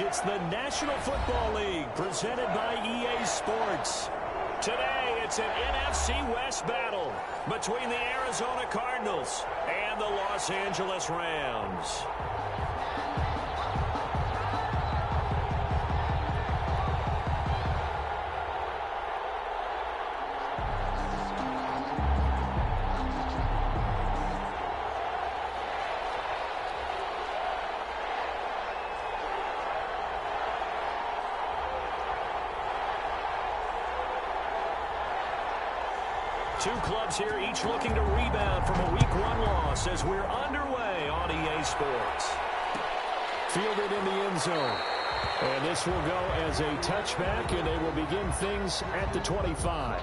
It's the National Football League presented by EA Sports. Today, it's an NFC West battle between the Arizona Cardinals and the Los Angeles Rams. Two clubs here, each looking to rebound from a Week 1 loss as we're underway on EA Sports. Fielded in the end zone. And this will go as a touchback, and they will begin things at the 25.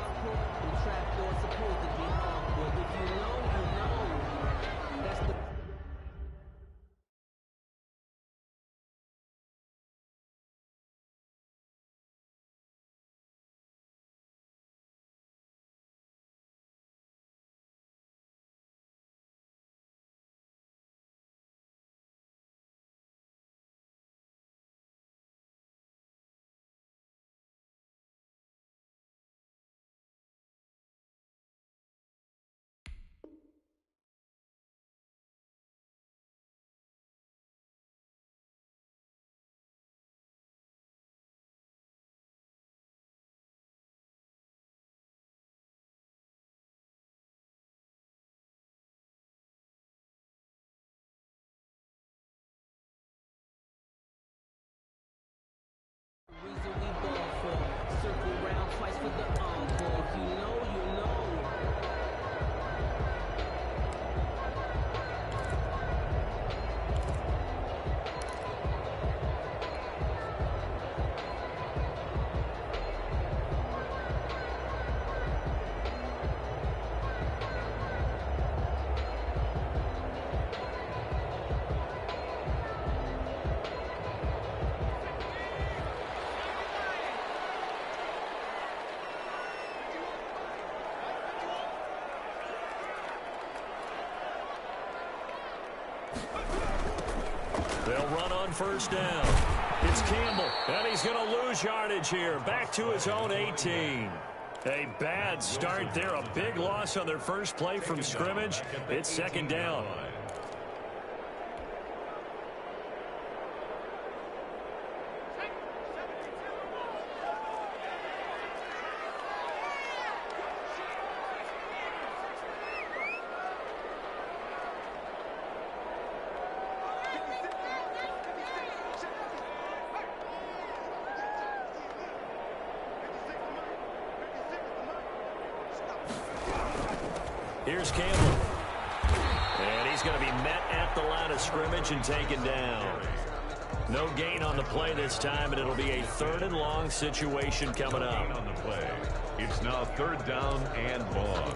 They'll run on first down. It's Campbell, and he's going to lose yardage here. Back to his own 18. A bad start there. A big loss on their first play from scrimmage. It's second down. Here's Campbell. And he's going to be met at the line of scrimmage and taken down. No gain on the play this time, and it'll be a third and long situation coming up. On the play. It's now third down and long.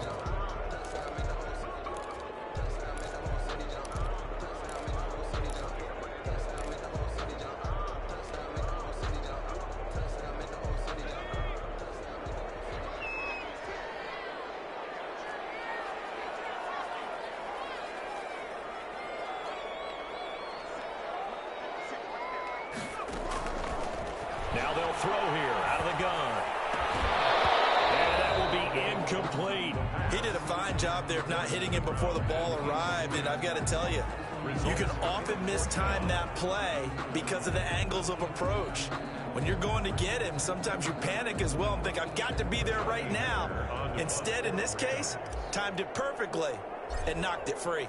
Now they'll throw here out of the gun. And that will be incomplete. He did a fine job there of not hitting him before the ball arrived, and I've got to tell you, you can often mistime that play because of the angles of approach. When you're going to get him, sometimes you panic as well and think, I've got to be there right now. Instead, in this case, timed it perfectly and knocked it free.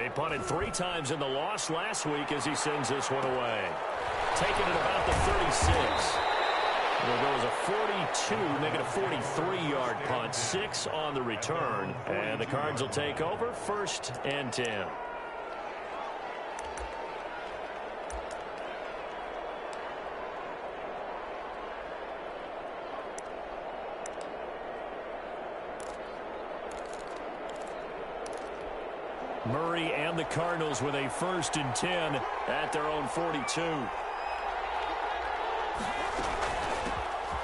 He punted 3 times in the loss last week as he sends this one away. Taking it about the 36. It'll go as a 42, make it a 43-yard punt. 6 on the return. And the Cards will take over, 1st and 10. Murray and the Cardinals with a 1st and 10 at their own 42.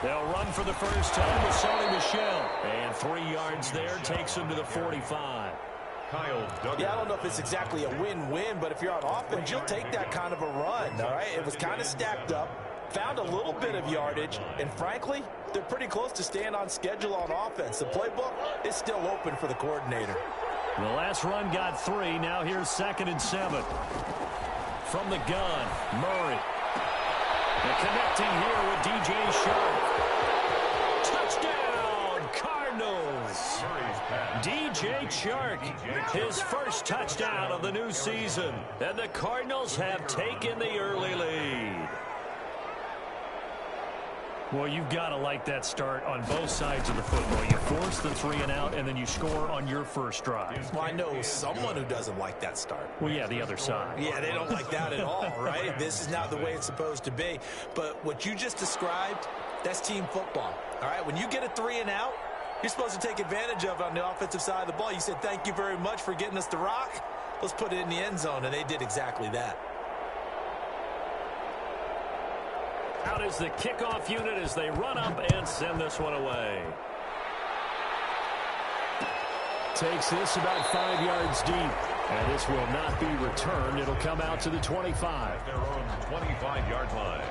They'll run for the first time with Sony Michel. And 3 yards there takes him to the 45. Yeah, I don't know if it's exactly a win-win, but if you're on offense, you'll take that kind of a run, all right? It was kind of stacked up, found a little bit of yardage, and frankly, they're pretty close to staying on schedule on offense. The playbook is still open for the coordinator. The last run got 3. Now here's 2nd and 7. From the gun, Murray. And connecting here with D.J. Sharp. Touchdown, Cardinals. D.J. Chark, his first touchdown of the new season. And the Cardinals have taken the early lead. Well, you've got to like that start on both sides of the football. You force the 3 and out, and then you score on your first drive. Well, I know someone who doesn't like that start. Well, yeah, the other side. Yeah, they don't like that at all, right? This is not the way it's supposed to be. But what you just described, that's team football, all right? When you get a 3 and out, you're supposed to take advantage of it on the offensive side of the ball. You said, thank you very much for getting us the rock. Let's put it in the end zone, and they did exactly that. Out is the kickoff unit as they run up and send this one away. Takes this about 5 yards deep. And this will not be returned. It'll come out to the 25. Their own 25-yard line.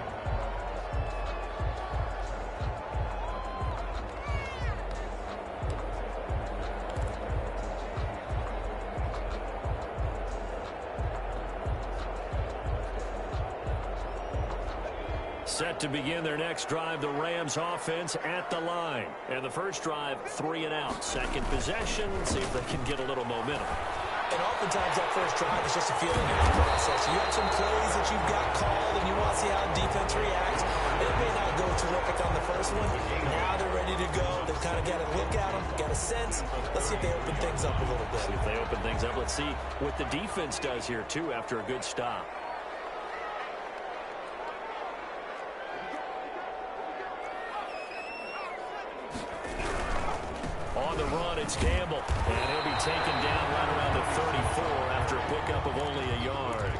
Set to begin their next drive, the Rams offense at the line. And the first drive, 3 and out. Second possession, see if they can get a little momentum. And oftentimes that first drive is just a feeling out process. You have some plays that you've got called, and you want to see how the defense reacts. It may not go terrific on the first one. Now they're ready to go. They've kind of got to look at them, got a sense. Let's see if they open things up a little bit. See if they open things up. Let's see what the defense does here, too, after a good stop. On the run, it's Campbell. And he'll be taken down right around the 34 after a pickup of only a yard.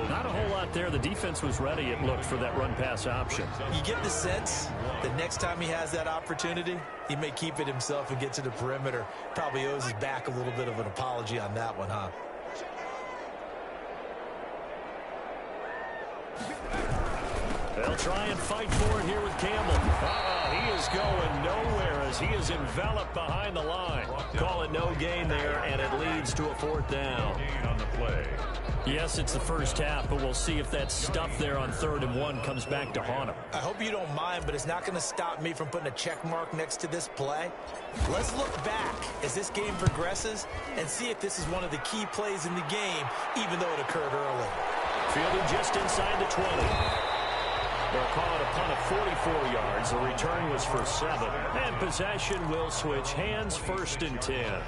Not a whole lot there. The defense was ready, it looked, for that run-pass option. You get the sense that next time he has that opportunity, he may keep it himself and get to the perimeter. Probably owes his back a little bit of an apology on that one, huh? They'll try and fight for it here with Campbell. He is going nowhere as he is enveloped behind the line. Call it no gain there, and it leads to a 4th down. On the play. Yes, it's the first half, but we'll see if that stuff there on 3rd and 1 comes back to haunt him. I hope you don't mind, but it's not going to stop me from putting a check mark next to this play. Let's look back as this game progresses and see if this is one of the key plays in the game, even though it occurred early. Fielded just inside the 20. They'll call it a punt of 44 yards. The return was for 7. And possession will switch hands, 1st and 10.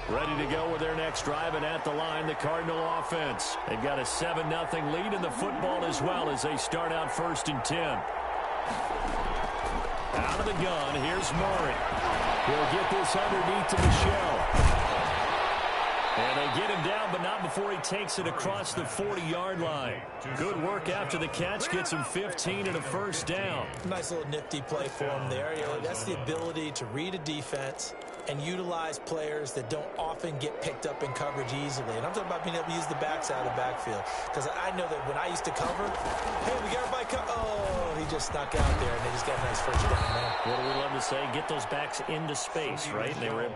Ready to go with their next drive, and at the line, the Cardinal offense. They've got a 7-0 lead in the football as well as they start out 1st and 10. Out of the gun, here's Murray. He'll get this underneath to Michelle. And they get him down, but not before he takes it across the 40-yard line. Good work after the catch. Gets him 15 and a 1st down. Nice little nifty play for him there. You know, that's the ability to read a defense and utilize players that don't often get picked up in coverage easily. And I'm talking about being able to use the backside of the backfield. Because I know that when I used to cover, hey, we got everybody covered. Oh, he just snuck out there, and they just got a nice 1st down there. What do we love to say? Get those backs into space, right? And they were able.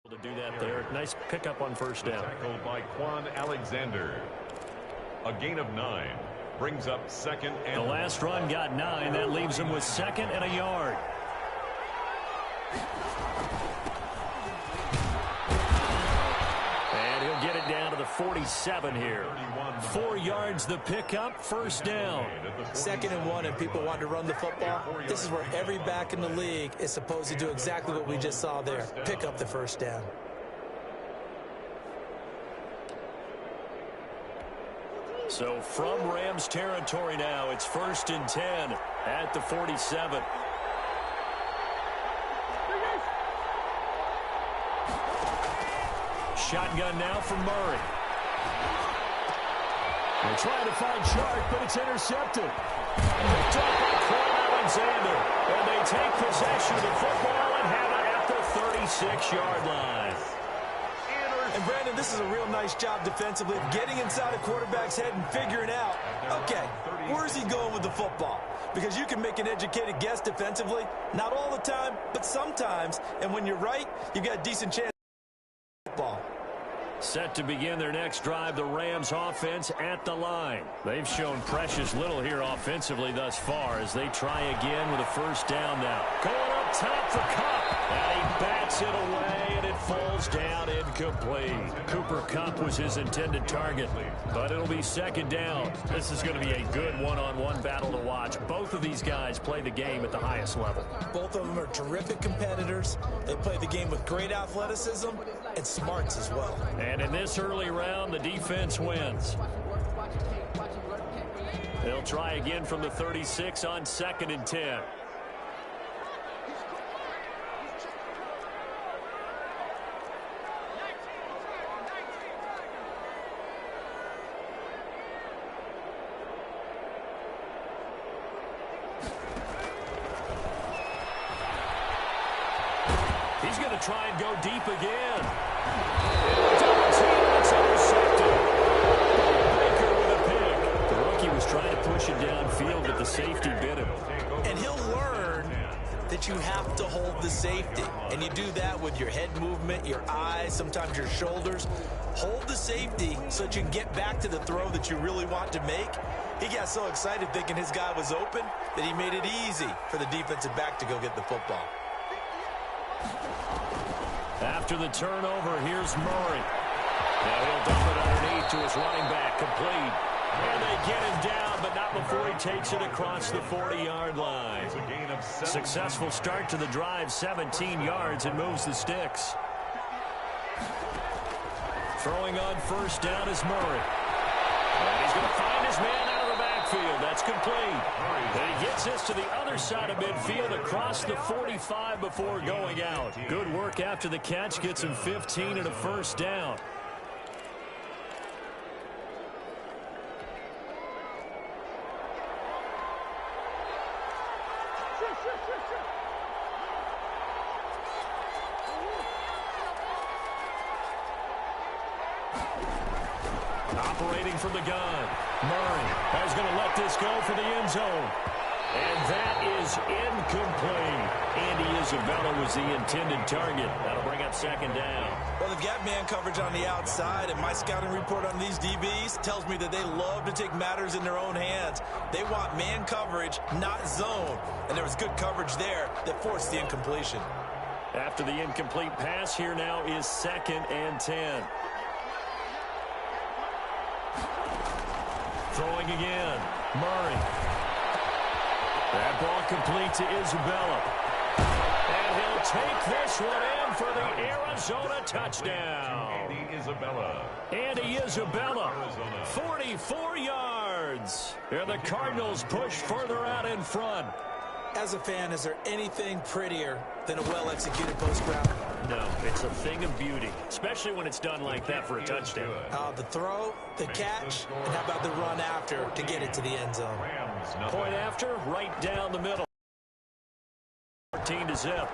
To do that there. Nice pickup on 1st down. Tackled by Quan Alexander. A gain of 9 brings up 2nd and. The last run got 9. That leaves him with 2nd and a yard. And he'll get it down to the 47 here. 4 yards the pickup, 1st down. 2nd and 1, and people want to run the football. This is where every back in the league is supposed to do exactly what we just saw there. Pick up the 1st down. So from Rams territory now, it's 1st and 10 at the 47. Shotgun now from Murray. They're trying to find Shark, but it's intercepted. Picked up by Cole Alexander. And they take possession of the football and have it at the 36-yard line. And, Brandon, this is a real nice job defensively of getting inside a quarterback's head and figuring out, okay, where's he going with the football? Because you can make an educated guess defensively, not all the time, but sometimes. And when you're right, you've got a decent chance of football. Set to begin their next drive, the Rams offense at the line. They've shown precious little here offensively thus far as they try again with a first down now. Going up top for Kupp. And he bats it away, and it falls down incomplete. Cooper Kupp was his intended target, but it'll be second down. This is going to be a good one-on-one battle to watch. Both of these guys play the game at the highest level. Both of them are terrific competitors. They play the game with great athleticism and smarts as well. And in this early round, the defense wins. They'll try again from the 36 on 2nd and 10. He's going to try and go deep again. It's intercepted. Baker with a pick. The rookie was trying to push it downfield, but the safety bit him. And he'll learn that you have to hold the safety. And you do that with your head movement, your eyes, sometimes your shoulders. Hold the safety so that you can get back to the throw that you really want to make. He got so excited thinking his guy was open that he made it easy for the defensive back to go get the football. After the turnover, here's Murray. Now he'll dump it underneath to his running back, complete. And they get him down, but not before he takes it across the 40-yard line. Successful start to the drive, 17 yards, and moves the sticks. Throwing on first down is Murray. And he's going to find his man out of the backfield. That's complete. And he gets this to the other side of midfield across the 45 before going out. Good work after the catch. Gets him 15 and a first down. Operating from the gun. Murray is going to let this go for the end zone. And that is incomplete. Andy Isabella was the intended target. That'll bring up second down. Well, they've got man coverage on the outside, and my scouting report on these DBs tells me that they love to take matters in their own hands. They want man coverage, not zone. And there was good coverage there that forced the incompletion. After the incomplete pass, here now is 2nd and 10. Throwing again. Murray. That ball complete to Isabella. And he'll take this one in for the Arizona touchdown. Andy Isabella, 44 yards. And the Cardinals push further out in front. As a fan, is there anything prettier than a well-executed post route? No, it's a thing of beauty, especially when it's done like that for a touchdown. The throw, the catch, and how about the run after to get it to the end zone? Point after, right down the middle. 14 to zip.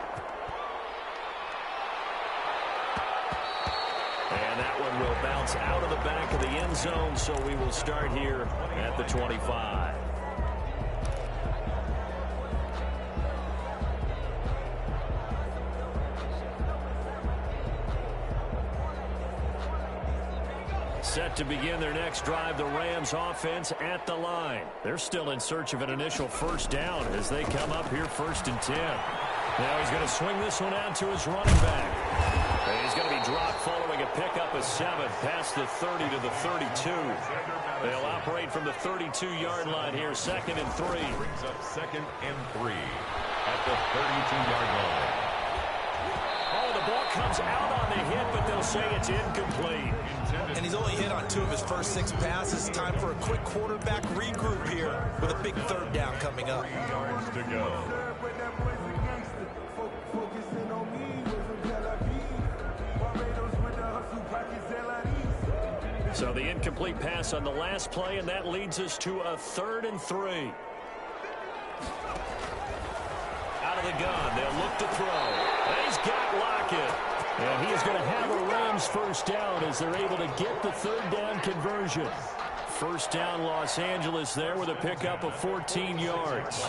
And that one will bounce out of the back of the end zone, so we will start here at the 25. Set to begin their next drive, the Rams offense at the line. They're still in search of an initial first down as they come up here 1st and 10. Now he's going to swing this one out to his running back. And he's going to be dropped following a pickup of 7 past the 30 to the 32. They'll operate from the 32-yard line here, 2nd and 3. Brings up 2nd and 3 at the 32-yard line. Oh, the ball comes out on to hit, but they'll say it's incomplete. And he's only hit on 2 of his first 6 passes. Time for a quick quarterback regroup here with a big 3rd down coming up. 3 yards to go. So the incomplete pass on the last play, and that leads us to a 3rd and 3. Out of the gun, they'll look to throw. And he's got Lockett. And he is going to have a Rams first down as they're able to get the 3rd down conversion. First down, Los Angeles there with a pickup of 14 yards.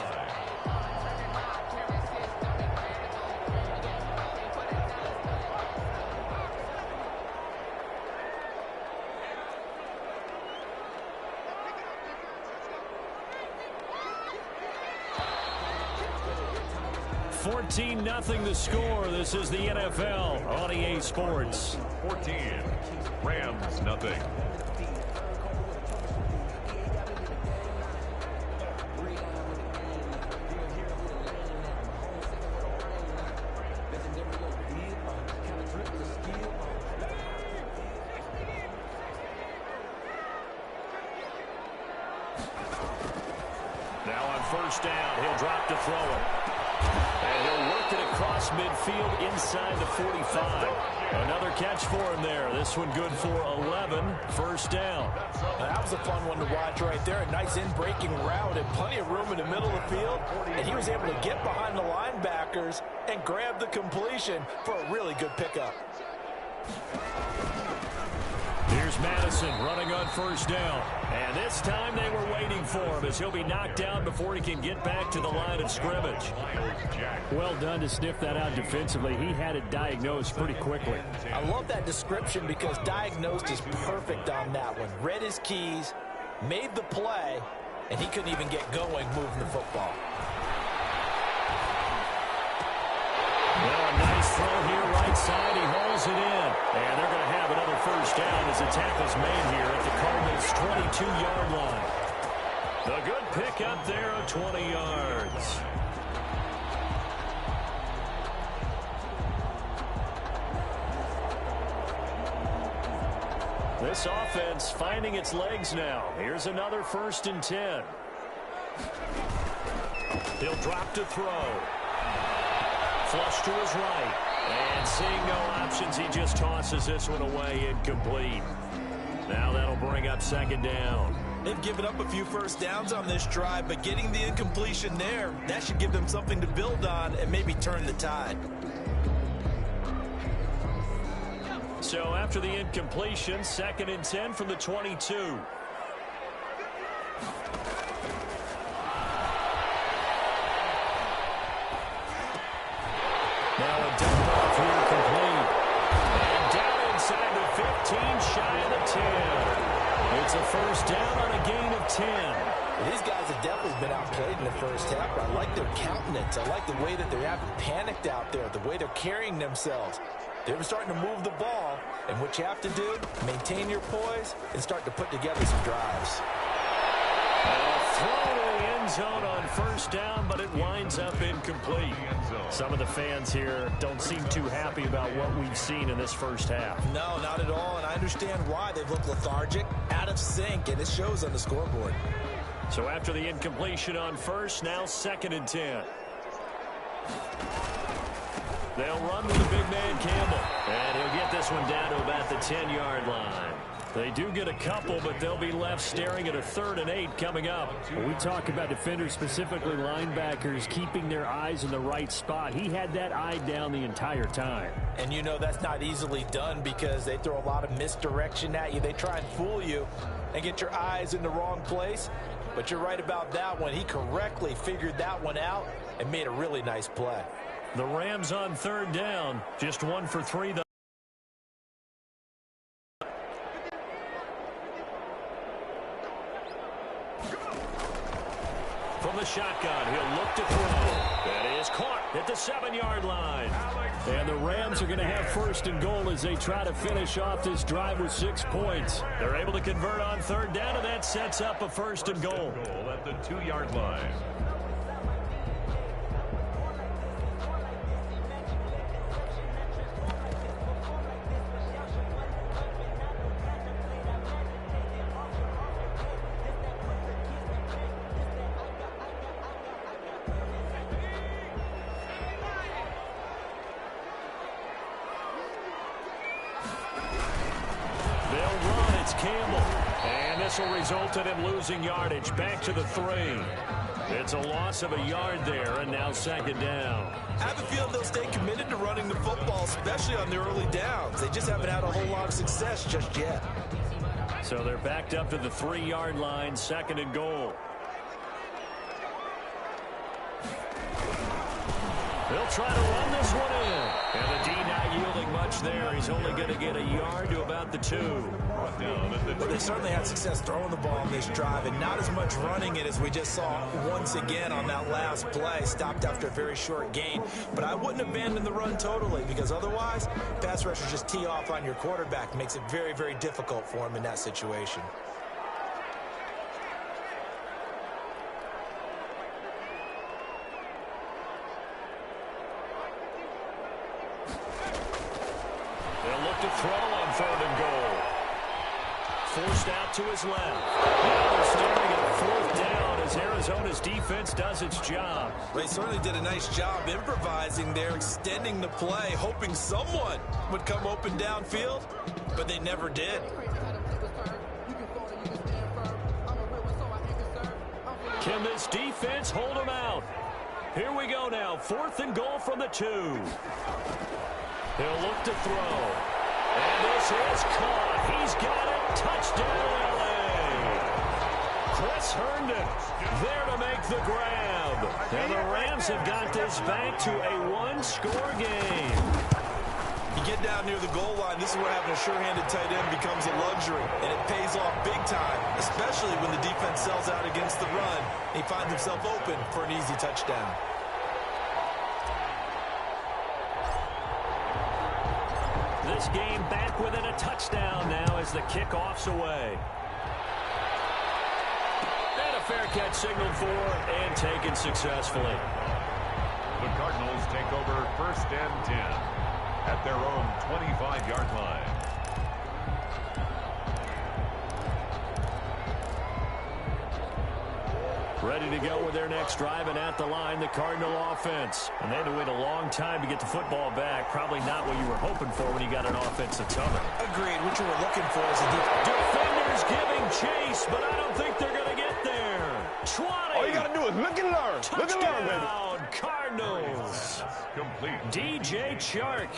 Nothing the score. This is the NFL on EA Sports. 14. Rams nothing. Now on first down, he'll drop to throw it. And he'll work it across midfield inside the 45. Another catch for him there. This one good for 11. First down. Now, that was a fun one to watch right there. A nice in-breaking route and plenty of room in the middle of the field. And he was able to get behind the linebackers and grab the completion for a really good pickup. Here's Madison running on first down. And this time they were waiting for him as he'll be knocked down before he can get back to the line of scrimmage. Well done to sniff that out defensively. He had it diagnosed pretty quickly. I love that description because diagnosed is perfect on that one. Read his keys, made the play, and he couldn't even get going moving the football. Well, a nice throw here right side. He hauls it in. And they're going to have another first down as the tackle's made here at the Cardinals' 22-yard line. The good pick up there of 20 yards. This offense finding its legs now. Here's another 1st and 10. He'll drop to throw. Flush to his right. And seeing no options, he just tosses this one away incomplete. Now that'll bring up 2nd down. They've given up a few first downs on this drive, but getting the incompletion there, that should give them something to build on and maybe turn the tide. So after the incompletion, 2nd and 10 from the 22. Now a dump off here complete. And down inside the 15, shy of the 10. It's a first down on a gain of 10. These guys have definitely been outplayed in the first half. I like their countenance. I like the way that they haven't panicked out there, the way they're carrying themselves. They're starting to move the ball, and what you have to do, maintain your poise and start to put together some drives. Throw to the end zone on first down, but it winds up incomplete. Some of the fans here don't seem too happy about what we've seen in this first half. No, not at all, and I understand why. They've looked lethargic, out of sync, and it shows on the scoreboard. So after the incompletion on first, now 2nd and 10. They'll run with the big man Campbell, and he'll get this one down to about the 10-yard line. They do get a couple, but they'll be left staring at a 3rd and 8 coming up. When we talk about defenders, specifically linebackers, keeping their eyes in the right spot. He had that eye down the entire time. And you know that's not easily done because they throw a lot of misdirection at you. They try and fool you and get your eyes in the wrong place. But you're right about that one. He correctly figured that one out and made a really nice play. The Rams on 3rd down, just 1 for 3 though. From the shotgun, he'll look to throw. That is caught at the 7-yard line. And the Rams are going to have 1st and goal as they try to finish off this drive with 6 points. They're able to convert on 3rd down, and that sets up a 1st and goal. At the 2-yard line. run. It's Campbell. And this will result in him losing yardage. Back to the 3. It's a loss of a yard there, and now second down. I have a feeling they'll stay committed to running the football, especially on their early downs. They just haven't had a whole lot of success just yet. So they're backed up to the 3-yard line, second and goal. They'll try to run this one in. And the D not yielding much there. He's only going to get a yard to about the 2. But they certainly had success throwing the ball on this drive, and not as much running it as we just saw once again on that last play. Stopped after a very short gain. But I wouldn't abandon the run totally, because otherwise, pass rushers just tee off on your quarterback. Makes it very, very difficult for him in that situation. To throw on 3rd and goal. Forced out to his left. Now they're staring at 4th down as Arizona's defense does its job. They certainly did a nice job improvising there, extending the play, hoping someone would come open downfield, but they never did. Can this defense hold them out? Here we go now. 4th and goal from the 2. He'll look to throw. And this is caught. He's got it. Touchdown, L.A. Chris Herndon there to make the grab. And the Rams have got this back to a 1-score game. You get down near the goal line, this is where having a sure-handed tight end becomes a luxury. And it pays off big time, especially when the defense sells out against the run. He finds himself open for an easy touchdown. This game back within a touchdown now as the kickoff's away. And a fair catch signaled for and taken successfully. The Cardinals take over 1st and 10 at their own 25-yard line. Ready to go with their next drive, and at the line, the Cardinal offense. And they had to wait a long time to get the football back. Probably not what you were hoping for when you got an offense that's humming. Agreed. What you were looking for is a defenders giving chase, but I don't think they're going to get there. 20. All you got to do is look and learn. Look and learn, baby. Cardinals. Complete. DJ Chark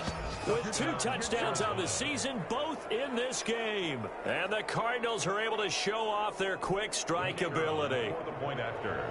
with 2 touchdowns on the season, both in this game. And the Cardinals are able to show off their quick strike ability. For the point after.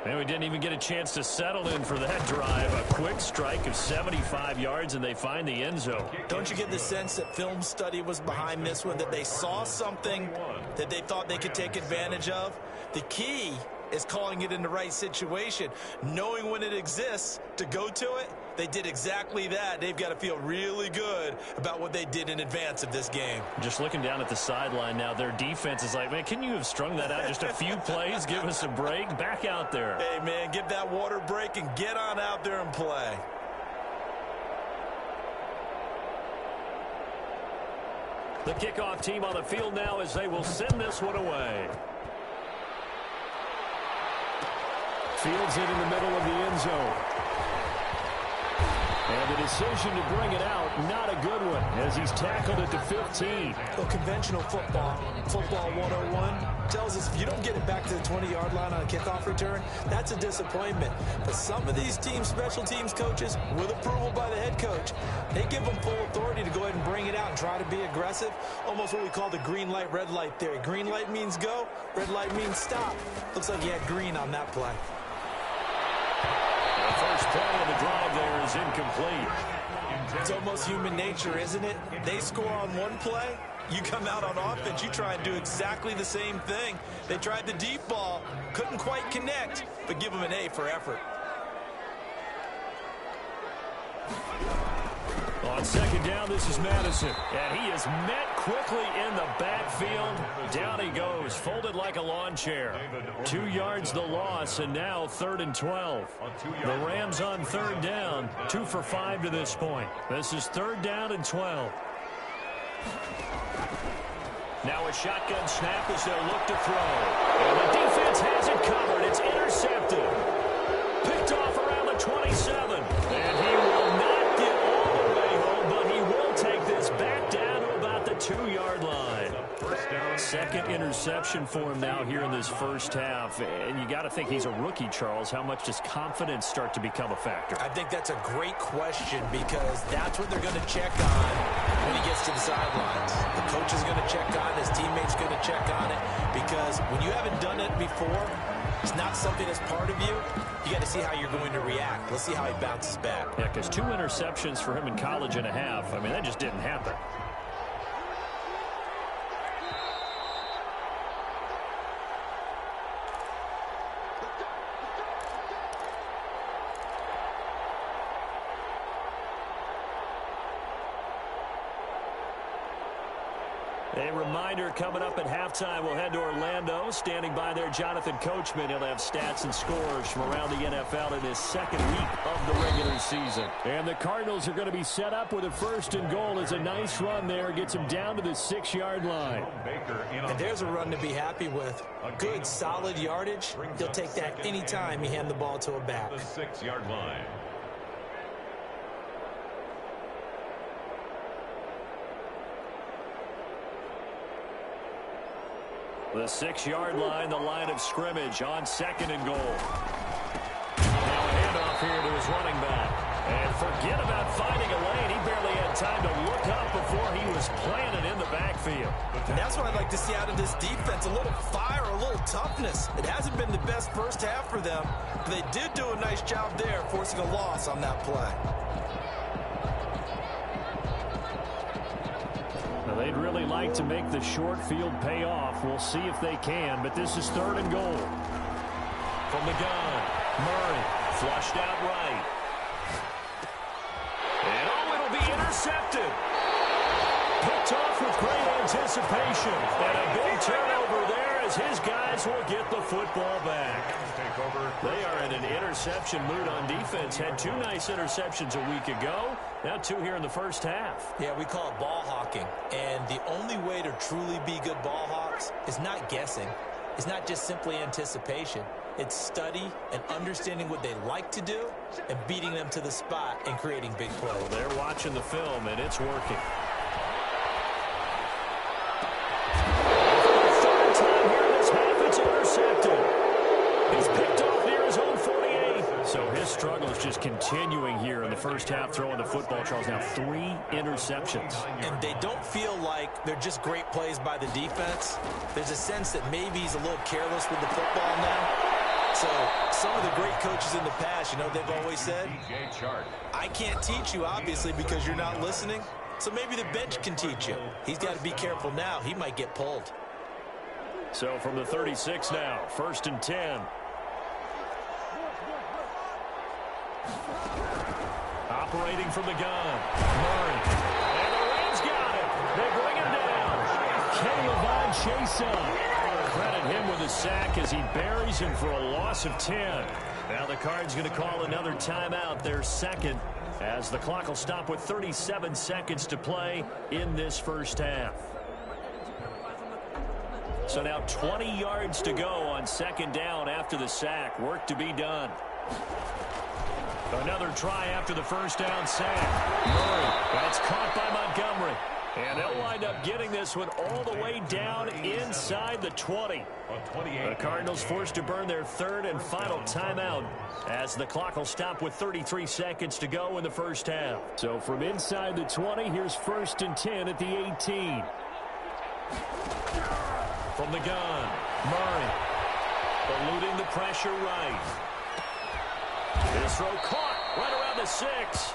And we didn't even get a chance to settle in for that drive. A quick strike of 75 yards, and they find the end zone. Don't you get the sense that film study was behind this one, that they saw something that they thought they could take advantage of? The key is calling it in the right situation, knowing when it exists to go to it. They did exactly that. They've got to feel really good about what they did in advance of this game. Just looking down at the sideline now, their defense is like, man, can you have strung that out just a few plays? Give us a break. Back out there. Hey, man, give that water break and get on out there and play. The kickoff team on the field now as they will send this one away. Fields it in the middle of the end zone. And the decision to bring it out, not a good one, as he's tackled at the 15. Well, conventional football 101, tells us if you don't get it back to the 20-yard line on a kickoff return, that's a disappointment. But some of these teams, special teams coaches, with approval by the head coach, they give them full authority to go ahead and bring it out and try to be aggressive. Almost what we call the green light, red light theory. Green light means go, red light means stop. Looks like you had green on that play. The first play of the drive there is incomplete. It's almost human nature, isn't it? They score on one play, you come out on offense, you try and do exactly the same thing. They tried the deep ball, couldn't quite connect, but give them an A for effort. On second down, this is Madison. And he is met quickly in the backfield. Down he goes, folded like a lawn chair. 2 yards the loss, and now 3rd and 12. The Rams on 3rd down, 2 for 5 to this point. This is 3rd down and 12. Now a shotgun snap as they'll look to throw. And the defense has it covered. It's intercepted. Picked off around the 27. And he will not get all the way home, but he will take this back down to about the 2 Second interception for him now here in this first half. And you got to think he's a rookie, Charles. How much does confidence start to become a factor? I think that's a great question because that's what they're going to check on when he gets to the sidelines. The coach is going to check on it. His teammates going to check on it because when you haven't done it before, it's not something that's part of you. You got to see how you're going to react. Let's see how he bounces back. Yeah, because 2 interceptions for him in college and a half. I mean, that just didn't happen. A reminder, coming up at halftime, we'll head to Orlando. Standing by there, Jonathan Coachman. He'll have stats and scores from around the NFL in his second week of the regular season. And the Cardinals are going to be set up with a 1st and goal. It's a nice run there. Gets him down to the 6-yard line. And there's a run to be happy with. Good, solid yardage. He'll take that anytime you hand the ball to a back. The 6-yard line. The 6-yard line, the line of scrimmage on 2nd and goal. Now a handoff here to his running back. And forget about finding a lane. He barely had time to look up before he was planted in the backfield. And that's what I'd like to see out of this defense. A little fire, a little toughness. It hasn't been the best first half for them, but they did do a nice job there, forcing a loss on that play. Now, they'd really like to make the short field pay off. We'll see if they can, but this is 3rd and goal. From the gun, Murray flushed out right. And it'll be intercepted. Picked off with great anticipation. And a big turnover there as his guys will get the football back. They are in an interception mood on defense. Had 2 nice interceptions a week ago. Now 2 here in the first half. Yeah, we call it ball hawking. And the only way to truly be good ball hawks is not guessing. It's not just simply anticipation. It's study and understanding what they like to do and beating them to the spot and creating big plays. Well, they're watching the film, and it's working. Third time here in this half, it's intercepted. He's picked off near his own 48. So his struggle is just continuing here in the first half, throwing the football. Charles, now 3 interceptions. And they don't feel like they're just great plays by the defense. There's a sense that maybe he's a little careless with the football now. So some of the great coaches in the past, you know, they've always said, I can't teach you, obviously, because you're not listening. So maybe the bench can teach you. He's got to be careful now. He might get pulled. So from the 36 now, 1st and 10. Operating from the gun, Murray. And the Rams got him. They bring him down. Caleb Chason. Credit him with a sack as he buries him for a loss of 10. Now the Cards going to call another timeout, their 2nd, as the clock will stop with 37 seconds to play in this first half. So now 20 yards to go on 2nd down after the sack. Work to be done. Another try after the first down sack. Murray, that's caught by Montgomery. And they'll wind up getting this one all the way down inside the 20. The Cardinals forced to burn their 3rd and final timeout as the clock will stop with 33 seconds to go in the first half. So from inside the 20, here's 1st and 10 at the 18. From the gun, Murray eluding the pressure right. His throw caught right around the 6.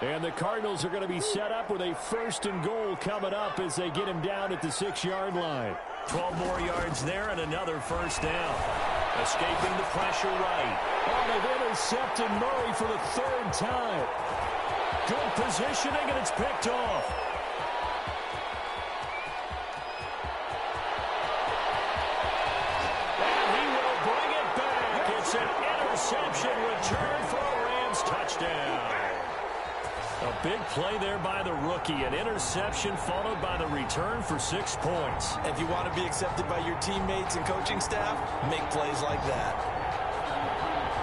And the Cardinals are going to be set up with a 1st and goal coming up as they get him down at the 6-yard line. 12 more yards there and another first down. Escaping the pressure right. Oh, they've intercepted Murray for the 3rd time. Good positioning, and it's picked off. And he will bring it back. It's an interception return for a Rams touchdown. A big play there by the rookie. An interception followed by the return for 6 points. If you want to be accepted by your teammates and coaching staff, make plays like that.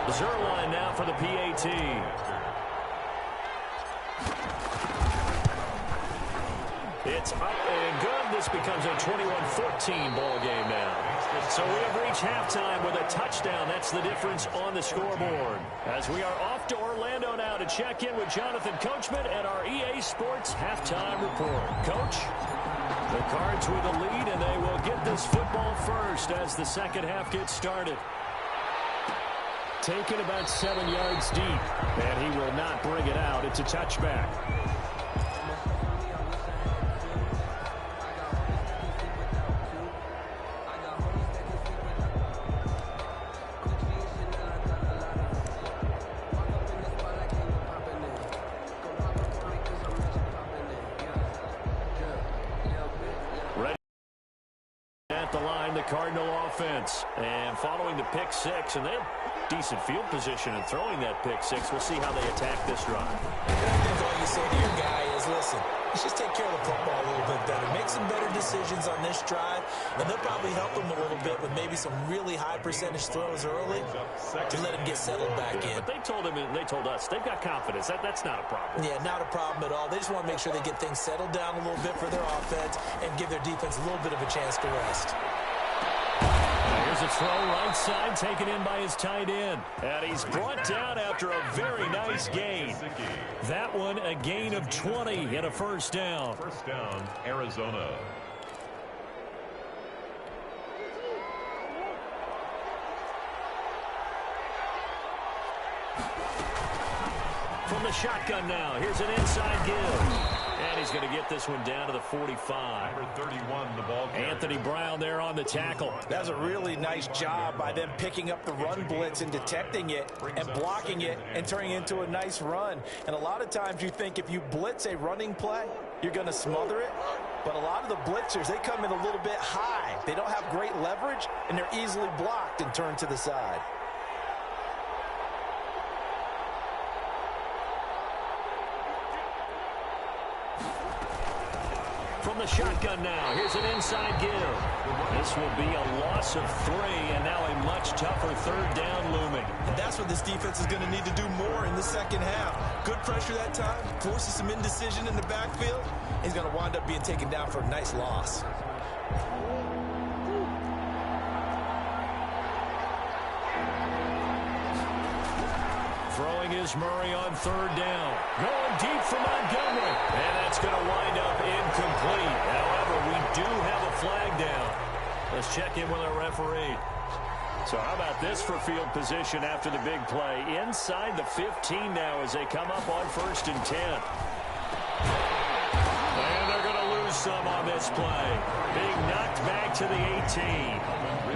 Zerline now for the PAT. It's up and good. This becomes a 21-14 ball game now. So we have reached halftime with a touchdown. That's the difference on the scoreboard. As we are off to Orlando now to check in with Jonathan Coachman at our EA Sports halftime report. Coach, the Cards with the lead, and they will get this football first as the second half gets started. Taken about 7 yards deep, and he will not bring it out. It's a touchback. The line, the Cardinal offense, and following the pick six, and they have decent field position in throwing that pick six. We'll see how they attack this drive. I think all you say to your guy is, listen, let's just take care of the football a little bit better. Make some better decisions on this drive, and they'll probably help him a little bit with maybe some really high percentage throws early to let him get settled back in. But they told him, and they told us, they've got confidence. That's not a problem. Yeah, not a problem at all. They just want to make sure they get things settled down a little bit for their offense and give their defense a little bit of a chance to rest. Here's a throw right side taken in by his tight end. And he's brought down after a very nice gain. That one a gain of 20 and a first down. First down, Arizona. From the shotgun now, here's an inside give. And he's going to get this one down to the 45. Number 31, the ball carrier. Anthony Brown there on the tackle. That was a really nice job by them picking up the run blitz and detecting it and blocking it and turning it into a nice run. And a lot of times you think if you blitz a running play, you're going to smother it. But a lot of the blitzers, they come in a little bit high. They don't have great leverage, and they're easily blocked and turned to the side. From the shotgun now, here's an inside give. This will be a loss of 3, and now a much tougher third down looming. And that's what this defense is going to need to do more in the second half. Good pressure that time, forces some indecision in the backfield. He's going to wind up being taken down for a nice loss. Throwing is Murray on third down. Going deep for Montgomery. And that's going to wind up incomplete. However, we do have a flag down. Let's check in with our referee. So how about this for field position after the big play? Inside the 15 now as they come up on 1st and 10. And they're going to lose some on this play. Being knocked back to the 18.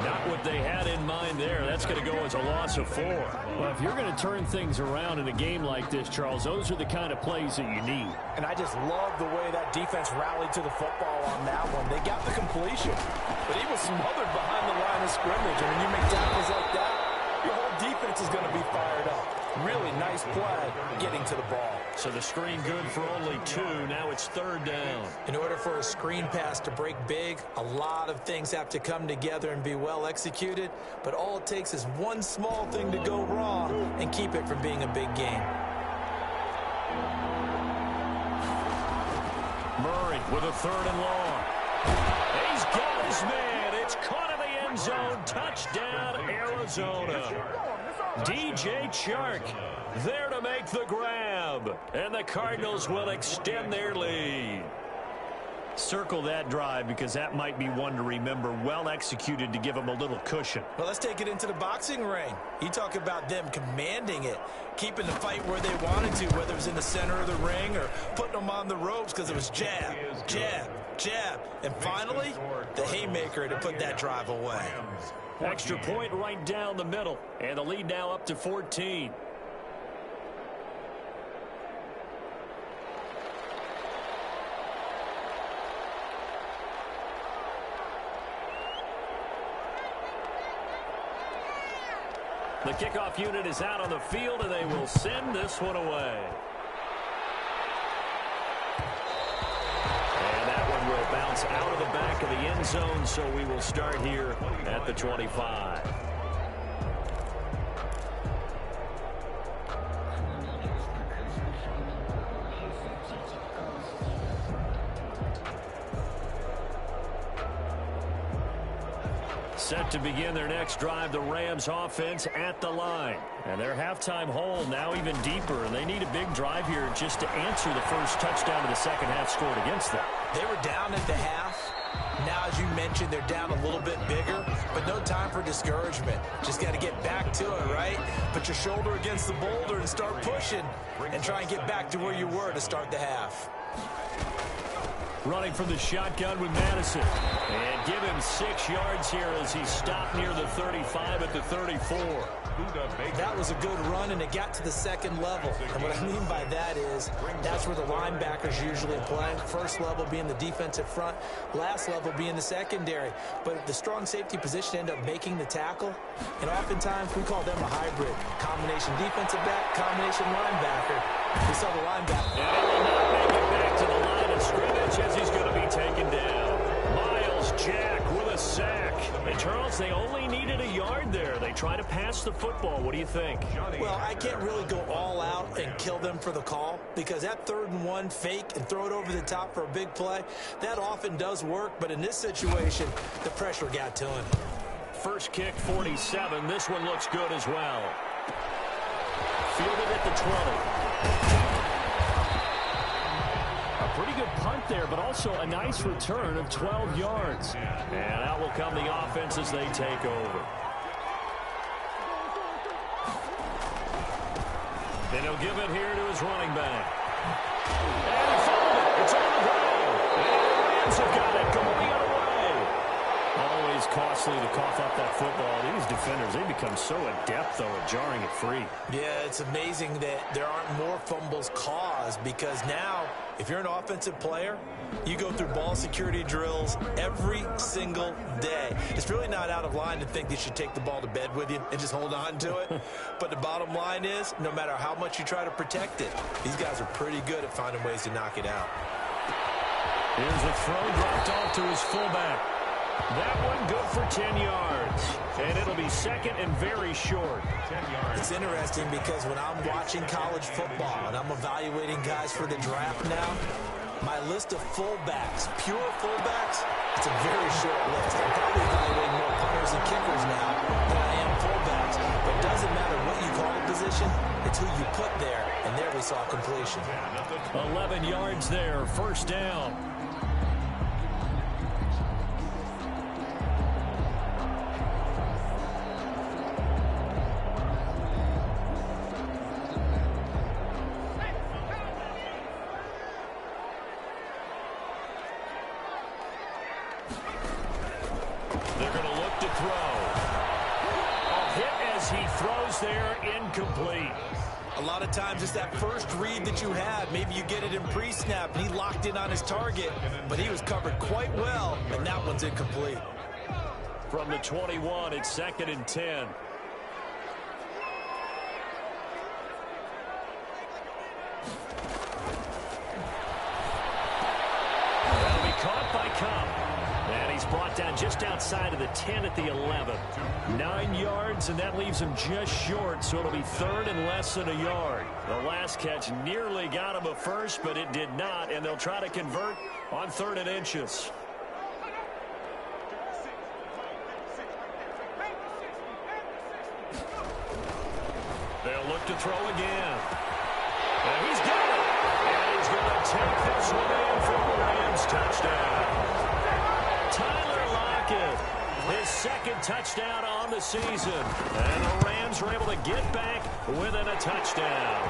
Not what they had in mind there. That's going to go as a loss of 4. Well, if you're going to turn things around in a game like this, Charles, those are the kind of plays that you need. And I just love the way that defense rallied to the football on that one. They got the completion, but he was smothered behind the line of scrimmage. And when you make tackles like that, your whole defense is going to be fired up. Really nice play getting to the ball. So the screen good for only 2. Now it's third down. In order for a screen pass to break big, a lot of things have to come together and be well executed. But all it takes is one small thing to go wrong and keep it from being a big game. Murray with a third and long. He's got his man. It's caught in the end zone. Touchdown, Arizona. DJ Chark there to make the grab. And the Cardinals will extend their lead. Circle that drive because that might be one to remember. Well executed to give them a little cushion. Well, let's take it into the boxing ring. You talk about them commanding it, keeping the fight where they wanted to, whether it was in the center of the ring or putting them on the ropes because it was jab, jab, jab. And finally, the haymaker to put that drive away. Extra point right down the middle. And the lead now up to 14. The kickoff unit is out on the field, and they will send this one away. And that one will bounce out of the back of the end zone, so we will start here at the 25. Set to begin their next drive, the Rams offense at the line. And their halftime hole now even deeper, and they need a big drive here just to answer the first touchdown of the second half scored against them. They were down at the half. Now, as you mentioned, they're down a little bit bigger, but no time for discouragement. Just got to get back to it, right? Put your shoulder against the boulder and start pushing and try and get back to where you were to start the half. Running from the shotgun with Madison. And give him 6 yards here as he stopped near the 35 at the 34. That was a good run, and it got to the second level. And what I mean by that is that's where the linebackers usually play. First level being the defensive front, last level being the secondary. But the strong safety position ended up making the tackle, and oftentimes we call them a hybrid. Combination defensive back, combination linebacker. We saw the linebacker. And he will not make it back to the line of scrimmage as he's going to be taken down. Miles Jack with a sack. And Charles, they only needed a yard there. They try to pass the football. What do you think? Well, I can't really go all out and kill them for the call because that 3rd and 1 fake and throw it over the top for a big play, that often does work. But in this situation, the pressure got to him. First kick, 47. This one looks good as well. Fielded at the 20. Pretty good punt there, but also a nice return of 12 yards. And out will come the offense as they take over. And he'll give it here to his running back. And he fouled it. It's on the ground. And the Rams have got it going the other way. Always costly to cough up that football. These defenders, they become so adept, though, at jarring it free. Yeah, it's amazing that there aren't more fumbles caused because now, if you're an offensive player, you go through ball security drills every single day. It's really not out of line to think you should take the ball to bed with you and just hold on to it. But the bottom line is, no matter how much you try to protect it, these guys are pretty good at finding ways to knock it out. Here's a throw dropped off to his fullback. That one good for 10 yards. And it'll be second and very short. 10 yards. It's interesting because when I'm watching college football and I'm evaluating guys for the draft now, my list of fullbacks, pure fullbacks, it's a very short list. I'm probably evaluating more punters and kickers now than I am fullbacks. But it doesn't matter what you call a position, it's who you put there. And there we saw completion. 11 yards there, first down. They're going to look to throw. A hit as he throws there, incomplete. A lot of times it's that first read that you have. Maybe you get it in pre-snap, and he locked in on his target, but he was covered quite well, and that one's incomplete. From the 21, it's second and 10. That'll be caught by Cup. And he's brought down just outside of the 10 at the 11. 9 yards, and that leaves him just short, so it'll be third and less than a yard. The last catch nearly got him a first, but it did not, and they'll try to convert on 3rd and inches. They'll look to throw again. And he's got it. And he's going to take this one in for the Rams touchdown. Tyler Lockett, his second touchdown on the season. And the Rams were able to get back within a touchdown.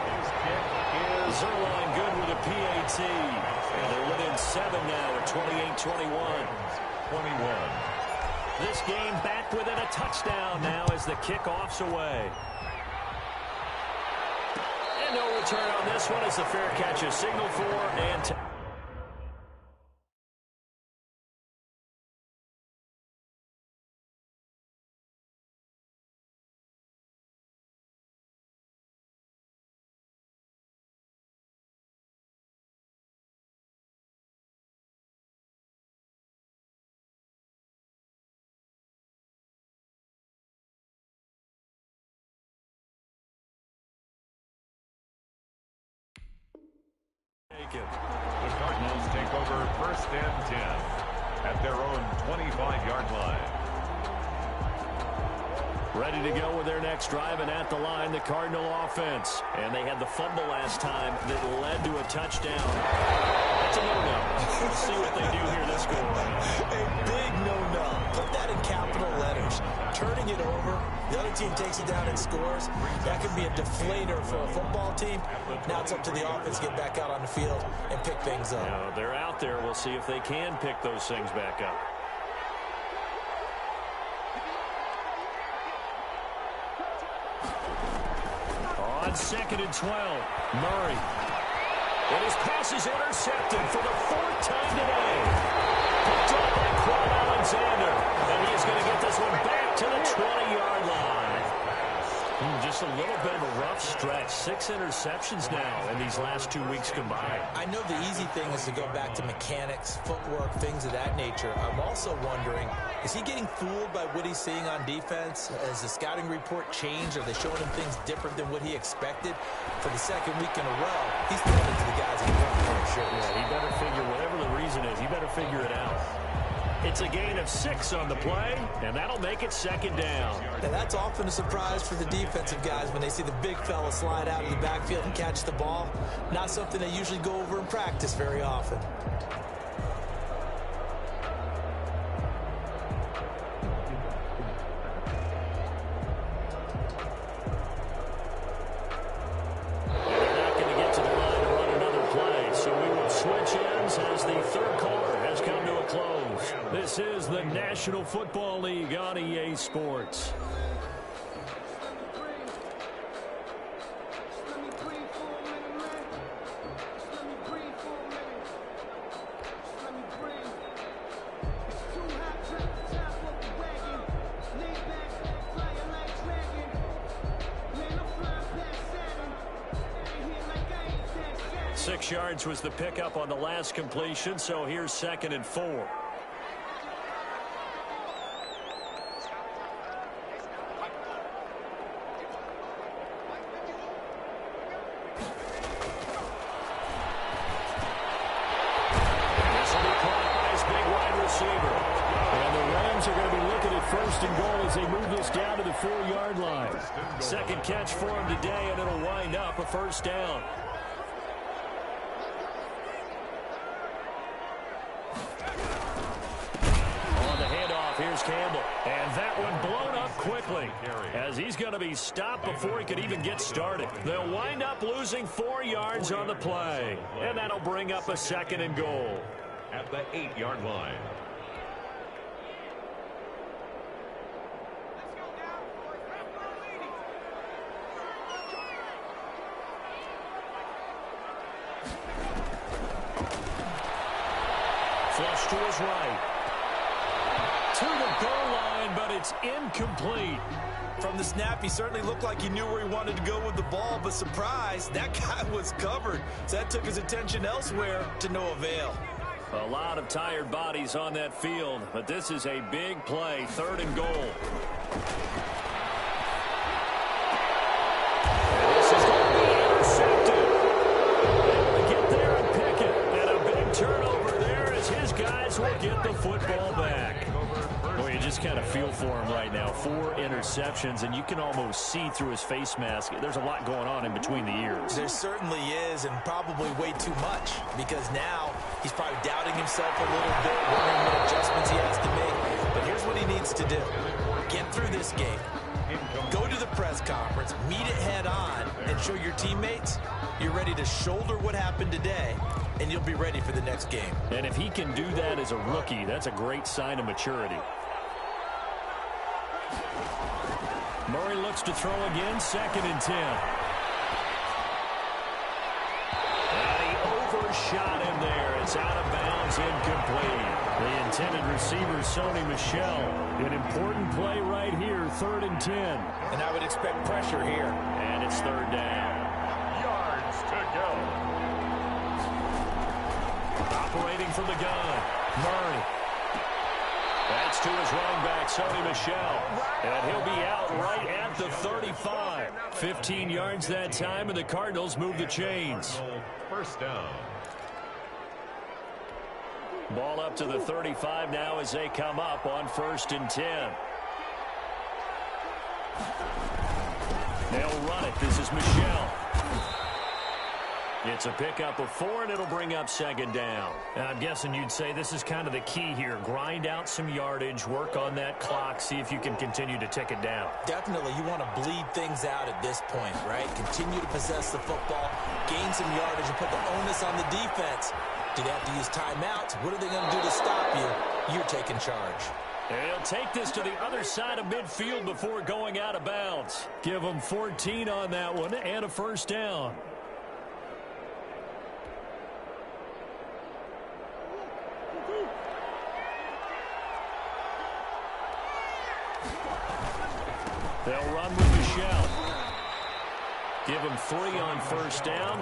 Zerline good with a PAT. And they're within 7 now at 28-21. 21. This game back within a touchdown now as the kickoff's away. And no return on this one as the fair catch is signaled for and The Cardinals take over first and 10 at their own 25-yard line. Ready to go with their next drive, and at the line, the Cardinal offense. And they had the fumble last time that led to a touchdown. That's a no-no. We'll see what they do here this go-around. A big no-no. Put that in capital letters. Turning it over, the other team takes it down and scores. That could be a deflator for a football team. Now it's up to the offense to get back out on the field and pick things up. Now, they're out there. We'll see if they can pick those things back up. On 2nd and 12, Murray. And his pass is intercepted for the 4th time today. Picked up by Quan Alexander. And he's going to get this one back to the 20-yard line. Just a little bit of a rough stretch. 6 interceptions now in these last 2 weeks combined. I know the easy thing is to go back to mechanics, footwork, things of that nature. I'm also wondering, is he getting fooled by what he's seeing on defense? Has the scouting report changed? Are they showing him things different than what he expected? For the 2nd week in a row, he's throwing it to the guys in the shirts. Yeah, he better figure, whatever the reason is, he better figure it out. It's a gain of 6 on the play, and that'll make it 2nd down. And that's often a surprise for the defensive guys when they see the big fella slide out of the backfield and catch the ball. Not something they usually go over in practice very often. And they're not going to get to the line to run another play, so we will switch ends as the 3rd quarter has come to a close. This is the National Football League on EA Sports. Six yards was the pickup on the last completion, so here's 2nd and 4. Down to the 4-yard line. 2nd catch for him today, and it'll wind up a 1st down. On the handoff, here's Campbell. And that one blown up quickly as he's going to be stopped before he could even get started. They'll wind up losing 4 yards on the play, and that'll bring up a 2nd and goal. At the 8-yard line. Flush to his right. To the goal line, but it's incomplete. From the snap, he certainly looked like he knew where he wanted to go with the ball, but surprise, that guy was covered. So that took his attention elsewhere to no avail. A lot of tired bodies on that field, but this is a big play, 3rd and goal. And this is going to be intercepted. Able to get there and pick it. And a big turnover there as his guys will get the football back. Boy, you just kind of feel for him right now. 4 interceptions, and you can almost see through his face mask. There's a lot going on in between the ears. There certainly is, and probably way too much, because now he's probably doubting himself a little bit, wondering what adjustments he has to make. But here's what he needs to do. Get through this game. Go to the press conference, meet it head on, and show your teammates you're ready to shoulder what happened today, and you'll be ready for the next game. And if he can do that as a rookie, that's a great sign of maturity. Murray looks to throw again, 2nd and 10. And he overshot him there. It's out of bounds, incomplete. The intended receiver, Sony Michel. An important play right here, 3rd and 10. And I would expect pressure here. And it's 3rd down. Yards to go. Operating from the gun, Murray. That's to his running back, Sony Michel. And he'll be out right at the 35. 15 yards that time, and the Cardinals move the chains. 1st down. Ball up to the 35 now as they come up on 1st and 10. They'll run it. This is Michelle. It's a pickup of 4, and it'll bring up second down. I'm guessing you'd say this is kind of the key here. Grind out some yardage, work on that clock, see if you can continue to tick it down. Definitely, you want to bleed things out at this point, right? Continue to possess the football, gain some yardage, and put the onus on the defense. Do they have to use timeouts? What are they going to do to stop you? You're taking charge. They'll take this to the other side of midfield before going out of bounds. Give them 14 on that one and a first down. They'll run with Michelle. Give him 3 on first down.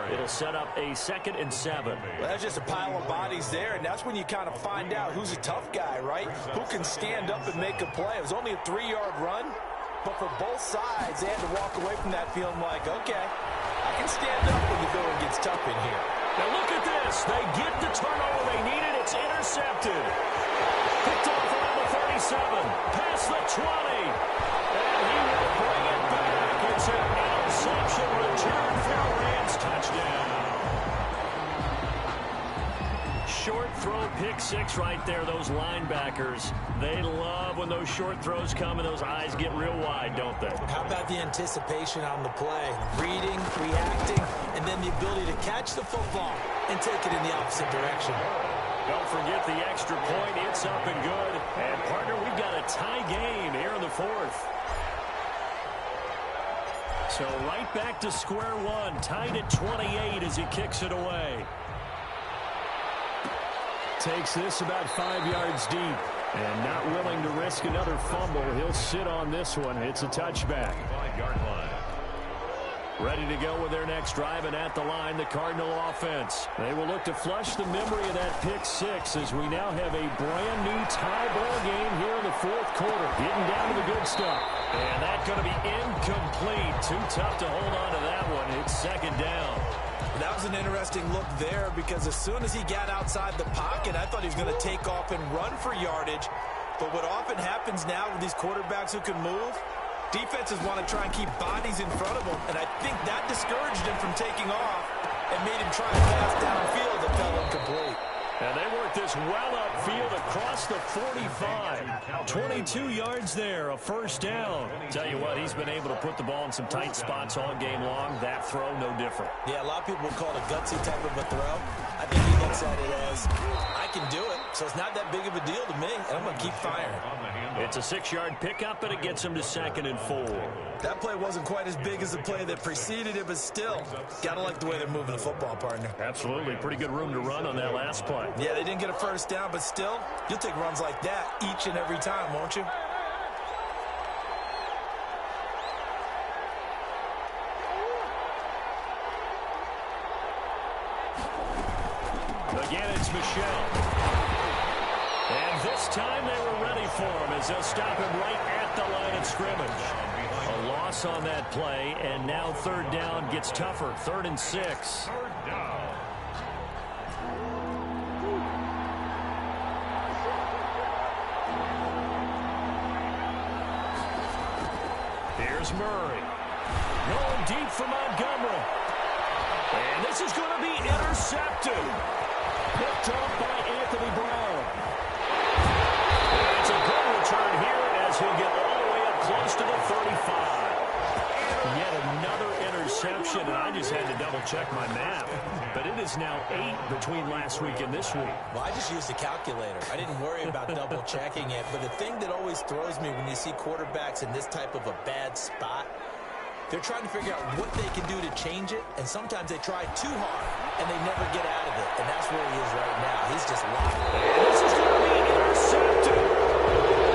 It'll set up a 2nd and 7. Well, that's just a pile of bodies there, and that's when you kind of find out who's a tough guy, right? Who can stand up and make a play. It was only a 3-yard run, but for both sides, they had to walk away from that feeling like, okay, I can stand up when the going gets tough in here. Now look at this. They get the turnover they needed. It's intercepted. Picked off around the 37. Past the 20. And he will bring it back. It's an interception return for a Rams touchdown. Short throw, pick 6 right there. Those linebackers, they love when those short throws come and those eyes get real wide, don't they? How about the anticipation on the play? Reading, reacting, and then the ability to catch the football and take it in the opposite direction. Don't forget the extra point. It's up and good. And, partner, we've got a tie game here in the 4th. So right back to square one. Tied at 28 as he kicks it away. Takes this about 5 yards deep. And not willing to risk another fumble. He'll sit on this one. It's a touchback. 5-yard line. Ready to go with their next drive, and at the line, the Cardinal offense. They will look to flush the memory of that pick 6 as we now have a brand-new tie ball game here in the 4th quarter. Getting down to the good stuff. And that's going to be incomplete. Too tough to hold on to that one. It's second down. That was an interesting look there because as soon as he got outside the pocket, I thought he was going to take off and run for yardage. But what often happens now with these quarterbacks who can move, defenses want to try and keep bodies in front of them, and I think that discouraged him from taking off and made him try to pass downfield that fell incomplete. And they work this well upfield across the 45. 22 yards there, a first down. Tell you what, he's been able to put the ball in some tight spots all game long. That throw, no different. Yeah, a lot of people would call it a gutsy type of a throw. I think he looks at it as, I can do it, so it's not that big of a deal to me, and I'm going to keep firing. It's a 6-yard pickup, but it gets him to 2nd and 4. That play wasn't quite as big as the play that preceded it, but still, got to like the way they're moving the football, partner. Absolutely. Pretty good room to run on that last play. Yeah, they didn't get a first down, but still, you'll take runs like that each and every time, won't you? Again, it's Michelle. And this time they were ready for him as they'll stop him right at the line of scrimmage. A loss on that play, and now 3rd down gets tougher. 3rd and 6. Here's Murray. Going deep for Montgomery. And this is going to be intercepted. Picked up by Anthony Brown. And it's a good return here as he'll get all the way up close to the 35. Yet another interception, and I just had to double-check my math. But it is now 8 between last week and this week. Well, I just used a calculator. I didn't worry about double-checking it. But the thing that always throws me when you see quarterbacks in this type of a bad spot, they're trying to figure out what they can do to change it, and sometimes they try too hard, and they never get out of it. And that's where he is right now. He's just locked. And this is going to be intercepted.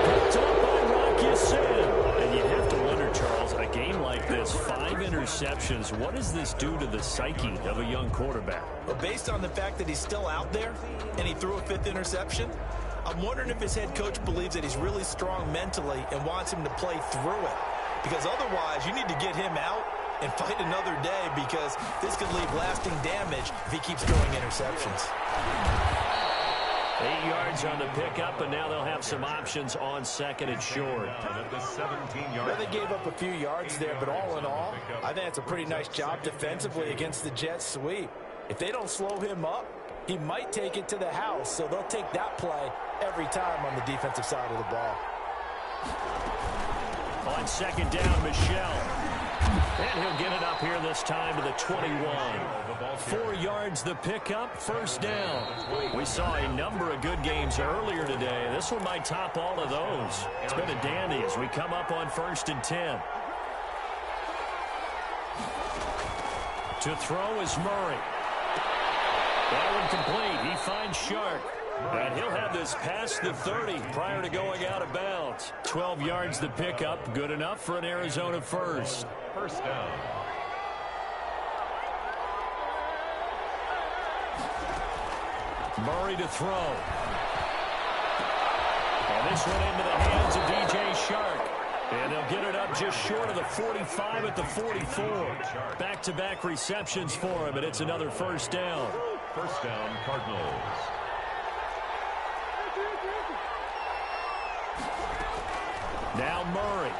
Picked up by Rocky Sin. And you have to wonder, Charles, a game like this, 5 interceptions, what does this do to the psyche of a young quarterback? Well, based on the fact that he's still out there, and he threw a 5th interception, I'm wondering if his head coach believes that he's really strong mentally and wants him to play through it. Because otherwise, you need to get him out and fight another day because this could leave lasting damage if he keeps throwing interceptions. 8 yards on the pickup, and now they'll have some options on second and short. Well, they gave up a few yards there, but all in all, I think it's a pretty nice job defensively against the Jets sweep. If they don't slow him up, he might take it to the house, so they'll take that play every time on the defensive side of the ball. On second down, Michelle. And he'll get it up here this time to the 21. 4 yards the pickup, first down. We saw a number of good games earlier today. This one might top all of those. It's been a dandy as we come up on 1st and 10. To throw is Murray. That one complete. He finds Shark. And he'll have this past the 30 prior to going out of bounds. 12 yards the pickup. Good enough for an Arizona first. First down. Murray to throw. And this one into the hands of DJ Shark. And they'll get it up just short of the 45 at the 44. Back-to-back receptions for him, and it's another first down. First down, Cardinals. Now Murray.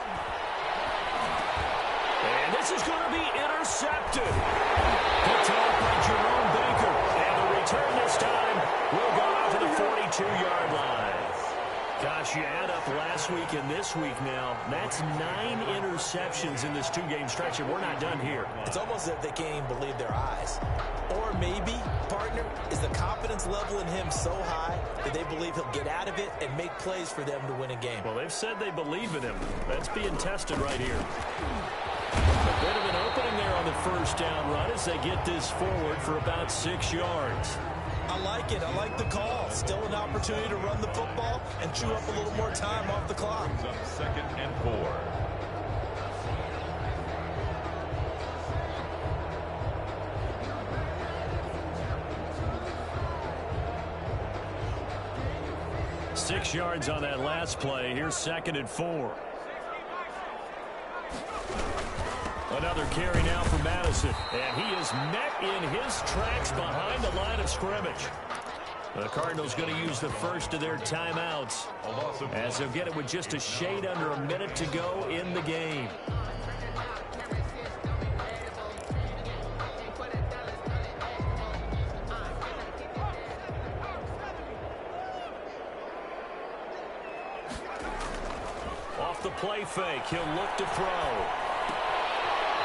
And this is going to be intercepted. Picked off by Jerome Baker. And the return this time will go out to the 42-yard line. Gosh, you add up last week and this week now. That's 9 interceptions in this two-game stretch, and we're not done here. It's almost as if they can't even believe their eyes. Or maybe, partner, is the confidence level in him so high that they believe he'll get out of it and make plays for them to win a game. Well, they've said they believe in him. That's being tested right here. A bit of an opening there on the first down run as they get this forward for about 6 yards. I like it. I like the call. Still an opportunity to run the football and chew up a little more time off the clock. Up 2nd and 4. Six yards on that last play. Here's 2nd and 4. Another carry now for Madison. And he is met in his tracks behind the line of scrimmage. The Cardinals going to use the first of their timeouts as they'll get it with just a shade under a minute to go in the game. Off the play fake, he'll look to throw.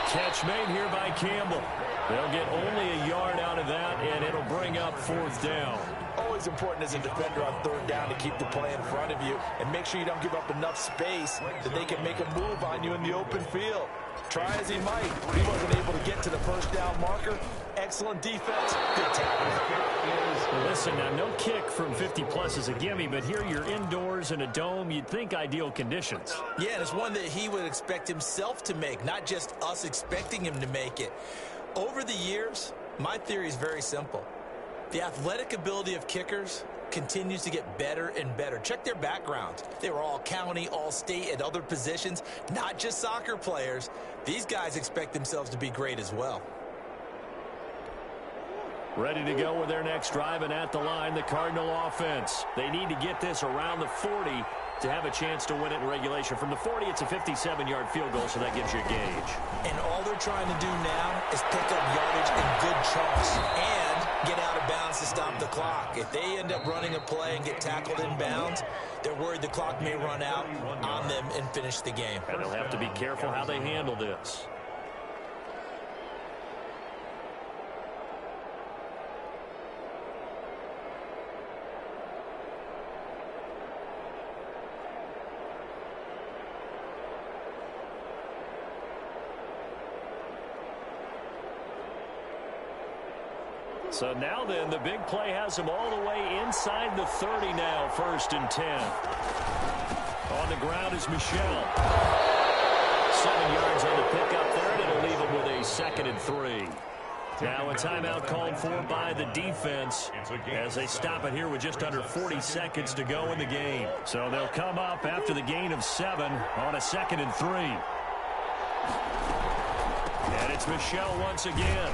Catch made here by Campbell. They'll get only a yard out of that, and it'll bring up 4th down. Always important as a defender on 3rd down to keep the play in front of you and make sure you don't give up enough space that they can make a move on you in the open field. Try as he might, he wasn't able to get to the first down marker. Excellent defense. Good tackle. Listen, now no kick from 50-plus is a gimme, but here you're indoors in a dome. You'd think ideal conditions. Yeah, and it's one that he would expect himself to make, not just us expecting him to make it. Over the years, my theory is very simple. The athletic ability of kickers continues to get better and better. Check their backgrounds. They were all county, all state, at other positions, not just soccer players. These guys expect themselves to be great as well. Ready to go with their next drive, and at the line, the Cardinal offense. They need to get this around the 40 to have a chance to win it in regulation. From the 40, it's a 57-yard field goal, so that gives you a gauge. And all they're trying to do now is pick up yardage in good chunks and get out of bounds to stop the clock. If they end up running a play and get tackled in bounds, they're worried the clock may run out on them and finish the game. And they'll have to be careful how they handle this. So now then, the big play has them all the way inside the 30 now, 1st and 10. On the ground is Michelle. 7 yards on the pickup there, and it'll leave them with a 2nd and 3. Now a timeout called for by the defense as they stop it here with just under 40 seconds to go in the game. So they'll come up after the gain of 7 on a 2nd and 3. And it's Michelle once again.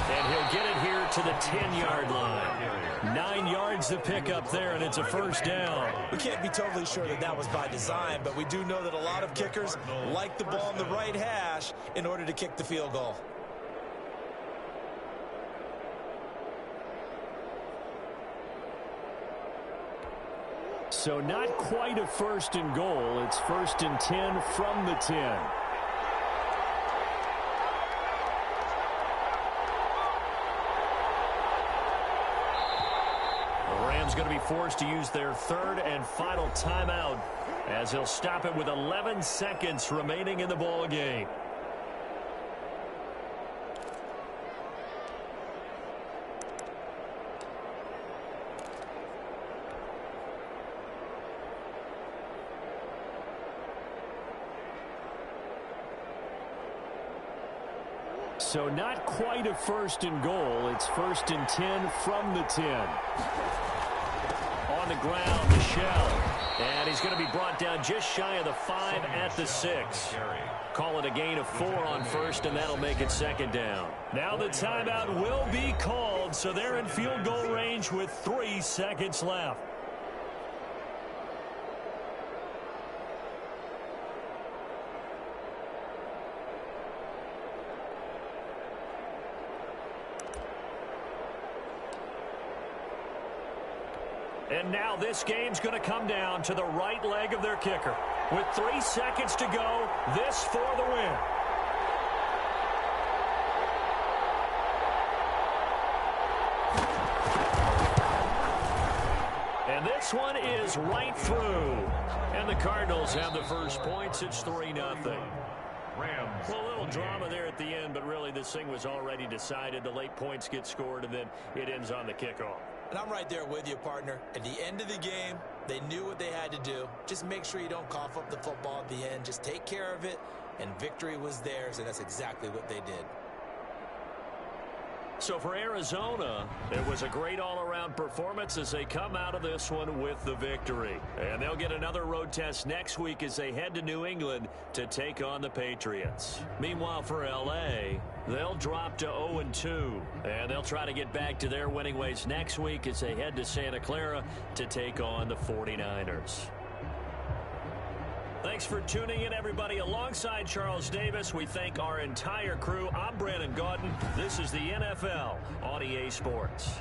And he'll get it here to the 10-yard line. 9 yards to pick up there, and it's a first down. We can't be totally sure that that was by design, but we do know that a lot of kickers like the ball in the right hash in order to kick the field goal. So not quite a first and goal. It's first and 10 from the 10. The Rams going to be forced to use their third and final timeout as he'll stop it with 11 seconds remaining in the ball game. So not quite a first and goal. It's first and 10 from the 10. On the ground, Michelle. And he's going to be brought down just shy of the 5 at the 6. Call it a gain of 4 on first, and that'll make it second down. Now the timeout will be called, so they're in field goal range with 3 seconds left. And now this game's going to come down to the right leg of their kicker. With 3 seconds to go, this for the win. And this one is right through. And the Cardinals have the first points. It's 3-0. Rams. Well, a little drama there at the end, but really this thing was already decided. The late points get scored, and then it ends on the kickoff. And I'm right there with you, partner. At the end of the game, they knew what they had to do. Just make sure you don't cough up the football at the end. Just take care of it, and victory was theirs, and that's exactly what they did. So for Arizona, it was a great all-around performance as they come out of this one with the victory. And they'll get another road test next week as they head to New England to take on the Patriots. Meanwhile, for L.A., they'll drop to 0-2. And they'll try to get back to their winning ways next week as they head to Santa Clara to take on the 49ers. Thanks for tuning in, everybody. Alongside Charles Davis, we thank our entire crew. I'm Brandon Gaudin. This is the NFL on EA Sports.